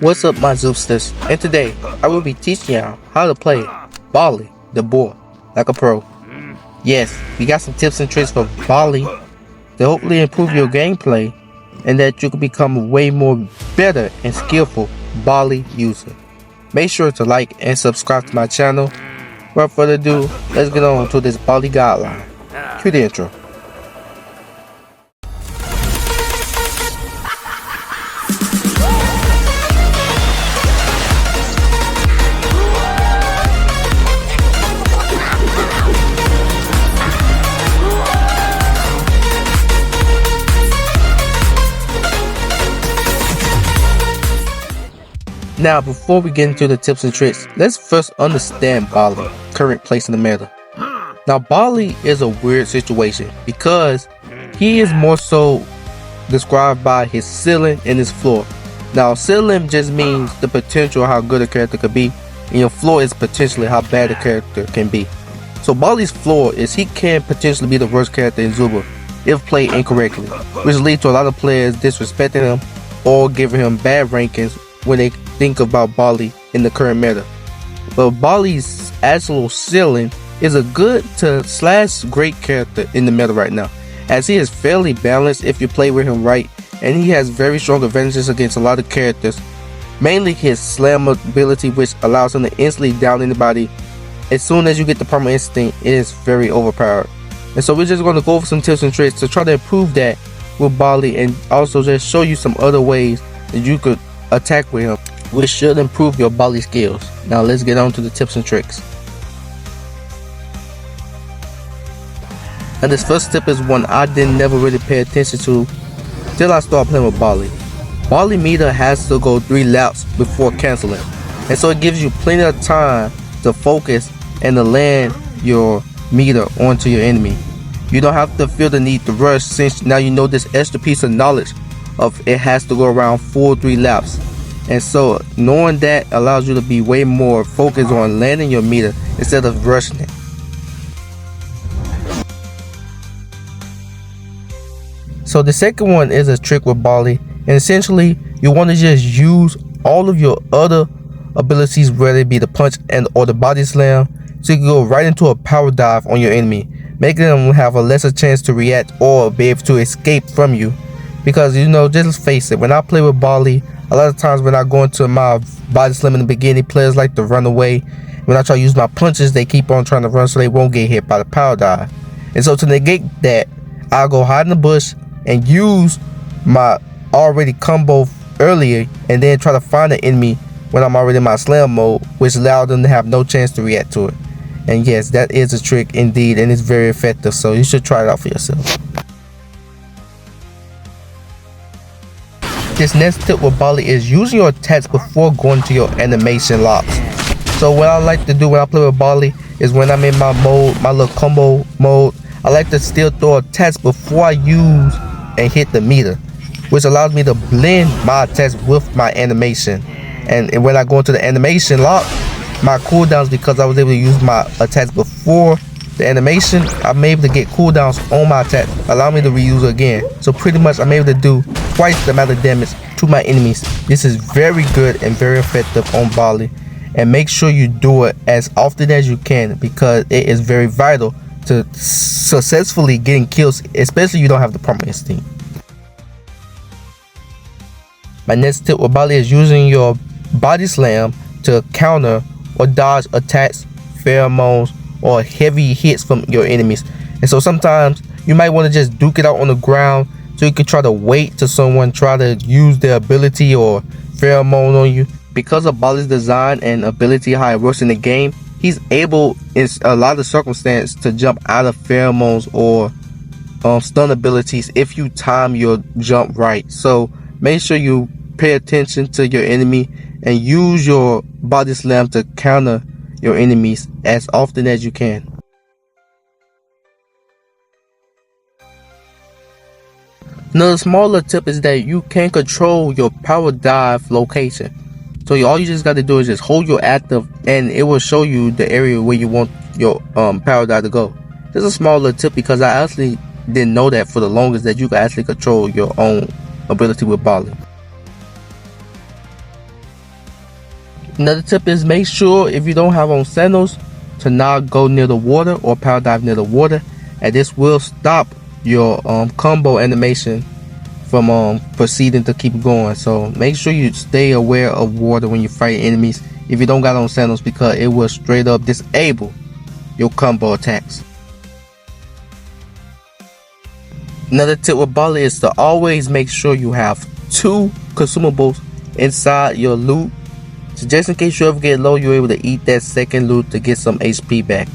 What's up, my Zoopsters? And today, I will be teaching y'all how to play Bali, the board, like a pro. Yes, we got some tips and tricks for Bali to hopefully improve your gameplay and that you can become a way more better and skillful Bali user. Make sure to like and subscribe to my channel. Without further ado, let's get on to this Bali guideline. Cue the intro. Now, before we get into the tips and tricks, let's first understand Bali, current place in the meta. Now, Bali is a weird situation because he is more so described by his ceiling and his floor. Now, ceiling just means the potential how good a character could be, and your floor is potentially how bad a character can be. So Bali's floor is he can potentially be the worst character in Zooba if played incorrectly, which leads to a lot of players disrespecting him or giving him bad rankings when they think about Bali in the current meta. But Bali's actual ceiling is a good to / great character in the meta right now, as he is fairly balanced if you play with him right, and he has very strong advantages against a lot of characters, mainly his slam ability, which allows him to instantly down anybody. As soon as you get the Primal Instinct, it is very overpowered. And so we're just going to go over some tips and tricks to try to improve that with Bali, and also just show you some other ways that you could attack with him, which should improve your Bali skills. Now let's get on to the tips and tricks. Now this first tip is one I didn't never really pay attention to till I started playing with Bali. Bali meter has to go 3 laps before canceling, and so it gives you plenty of time to focus and to land your meter onto your enemy. You don't have to feel the need to rush, since now you know this extra piece of knowledge of it has to go around full 3 laps. And so knowing that allows you to be way more focused on landing your meter instead of rushing it. So the second one is a trick with Bali, and essentially you want to just use all of your other abilities, whether it be the punch and or the body slam, so you can go right into a power dive on your enemy, making them have a lesser chance to react or be able to escape from you. Because, you know, just face it, when I play with Bali, a lot of times when I go into my body slam in the beginning, players like to run away. When I try to use my punches, they keep on trying to run so they won't get hit by the power dive. And so to negate that, I'll go hide in the bush and use my already combo earlier, and then try to find the enemy when I'm already in my slam mode, which allows them to have no chance to react to it. And yes, that is a trick indeed, and it's very effective, so you should try it out for yourself. This next tip with Bali is using your attacks before going to your animation locks. So what I like to do when I play with Bali is when I'm in my mode, my little combo mode, I like to still throw attacks before I use and hit the meter, which allows me to blend my attacks with my animation. And when I go into the animation lock, my cooldowns, because I was able to use my attacks before the animation, I'm able to get cooldowns on my attack, allow me to reuse it again. So pretty much I'm able to do twice the amount of damage to my enemies. This is very good and very effective on Bali, and make sure you do it as often as you can, because it is very vital to successfully getting kills, especially if you don't have the Primal Instinct. My next tip with Bali is using your body slam to counter or dodge attacks, pheromones, or heavy hits from your enemies. And so sometimes you might want to just duke it out on the ground, so you can try to wait till someone try to use their ability or pheromone on you. Because of Bali's design and ability, how it works in the game, he's able in a lot of circumstances to jump out of pheromones or stun abilities if you time your jump right. So make sure you pay attention to your enemy and use your body slam to counter your enemies as often as you can. Another smaller tip is that you can control your power dive location. So all you just got to do is just hold your active, and it will show you the area where you want your power dive to go. This is a small little tip because I actually didn't know that for the longest, that you can actually control your own ability with Bali. Another tip is make sure if you don't have on sandals to not go near the water or power dive near the water, and this will stop your combo animation from proceeding to keep going. So make sure you stay aware of water when you fight enemies if you don't got on sandals, because it will straight up disable your combo attacks. Another tip with Bali is to always make sure you have 2 consumables inside your loot. So just in case you ever get low, you're able to eat that second loot to get some HP back.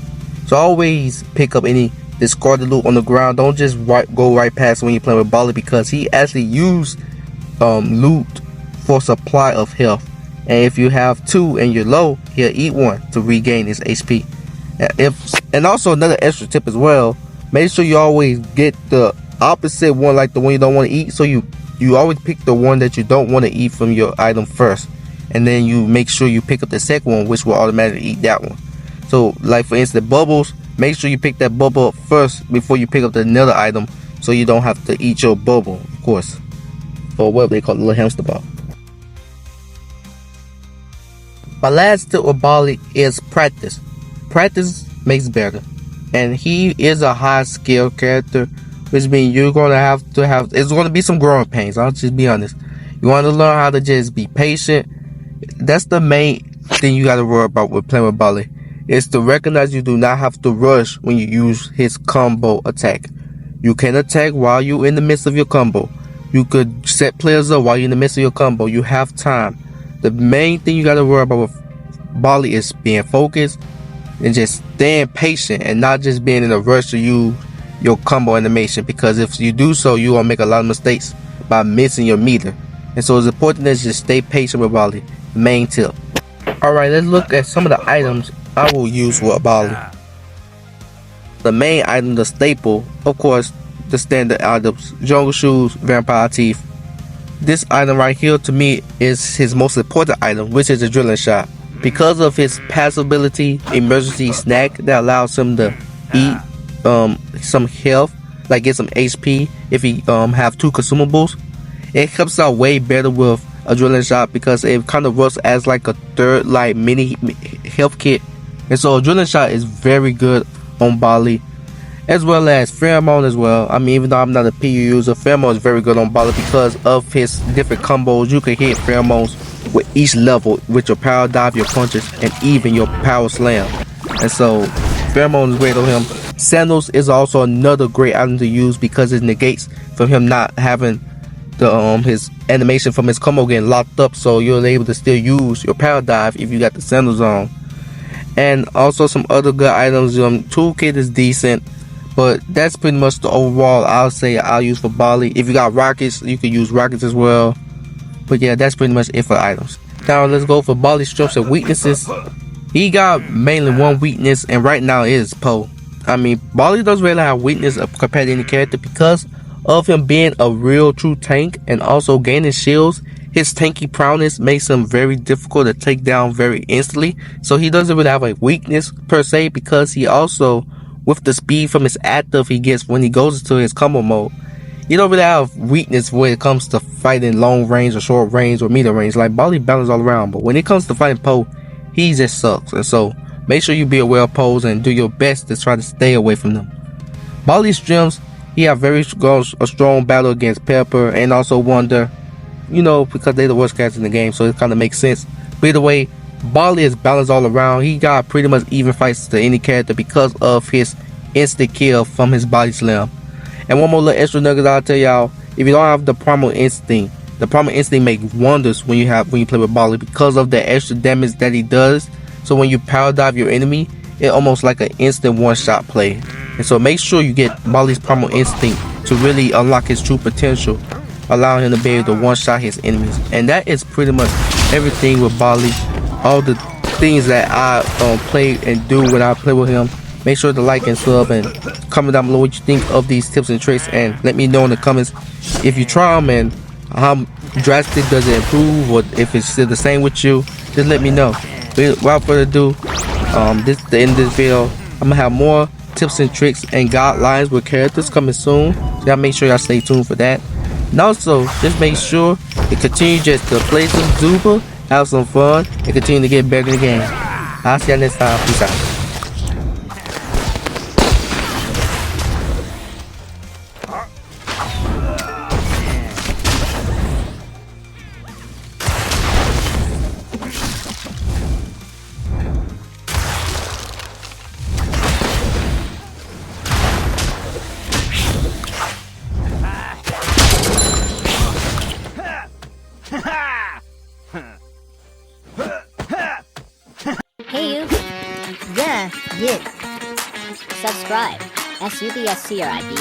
So always pick up any discarded loot on the ground. Don't just go right past when you're playing with Bali, because he actually used loot for supply of health. And if you have 2 and you're low, he'll eat 1 to regain his HP. And also another extra tip as well, make sure you always get the opposite one, like the one you don't want to eat. So you always pick the one that you don't want to eat from your item first, and then you make sure you pick up the second one, which will automatically eat that one. So like for instance, bubbles, make sure you pick that bubble up first before you pick up another item, so you don't have to eat your bubble, of course, or what they call the little hamster ball. My last tip with Bali is practice. Practice makes better, and he is a high skill character, which means you're going to have it's going to be some growing pains. I'll just be honest. You want to learn how to just be patient. That's the main thing you got to worry about with playing with Bali, is to recognize you do not have to rush when you use his combo attack. You can attack while you're in the midst of your combo. You could set players up while you're in the midst of your combo. You have time. The main thing you got to worry about with Bali is being focused and just staying patient, and not just being in a rush to use your combo animation, because if you do so, you will make a lot of mistakes by missing your meter. And so it's important that you just stay patient with Bali. Main tip. Alright, let's look at some of the items I will use with Bali. The main item, the staple, of course, the standard items: jungle shoes, vampire teeth. This item right here to me is his most important item, which is the drilling shot. Because of his passive ability, emergency snack that allows him to eat some health, like get some HP if he have 2 consumables. It helps out way better with a drilling shot, because it kind of works as like a third like mini health kit. And so a drilling shot is very good on Bali, as well as pheromone as well. I mean, even though I'm not a PU user, pheromone is very good on Bali because of his different combos. You can hit pheromones with each level with your power dive, your punches, and even your power slam. And so pheromone is great on him. Sandals is also another great item to use, because it negates from him not having the his animation from his combo getting locked up, so you're able to still use your power dive if you got the sandals on. And also some other good items. Toolkit is decent, but that's pretty much the overall I'll use for Bali. If you got rockets, you can use rockets as well. But yeah, that's pretty much it for items. Now let's go for Bali's strengths and weaknesses. He got mainly one weakness, and right now it is Poe. I mean, Bali doesn't really have weakness compared to any character, because of him being a real true tank and also gaining shields. His tanky prowess makes him very difficult to take down very instantly. So he doesn't really have a weakness per se, because he also, with the speed from his active he gets when he goes into his combo mode, you don't really have weakness when it comes to fighting long range or short range or medium range. Like, Bali balances all around, but when it comes to fighting Poe, he just sucks. And so make sure you be aware of Poes and do your best to try to stay away from them. Bali's strengths: he have a strong battle against Pepper and also Wonder, because they're the worst characters in the game, so it kind of makes sense. But either way, Bali is balanced all around. He got pretty much even fights to any character because of his instant kill from his body slam. And one more little extra nugget I'll tell y'all: if you don't have the primal instinct makes wonders when you play with Bali, because of the extra damage that he does. So when you power dive your enemy, it's almost like an instant one-shot play. And so make sure you get Bali's primal instinct to really unlock his true potential, allowing him to be able to one-shot his enemies. And that is pretty much everything with Bali. All the things that I play and do when I play with him. Make sure to like and sub, and comment down below what you think of these tips and tricks, and let me know in the comments if you try them and how drastic does it improve, or if it's still the same with you. Just let me know. But without further ado, this is the end of this video. I'm gonna have more tips and tricks and guidelines with characters coming soon, so y'all make sure y'all stay tuned for that. And also, just make sure to continue just to play some Zooba have some fun, and continue to get better in the game. I'll see you next time. Peace out. Hey you. Yeah. Subscribe. SUBSCRIB.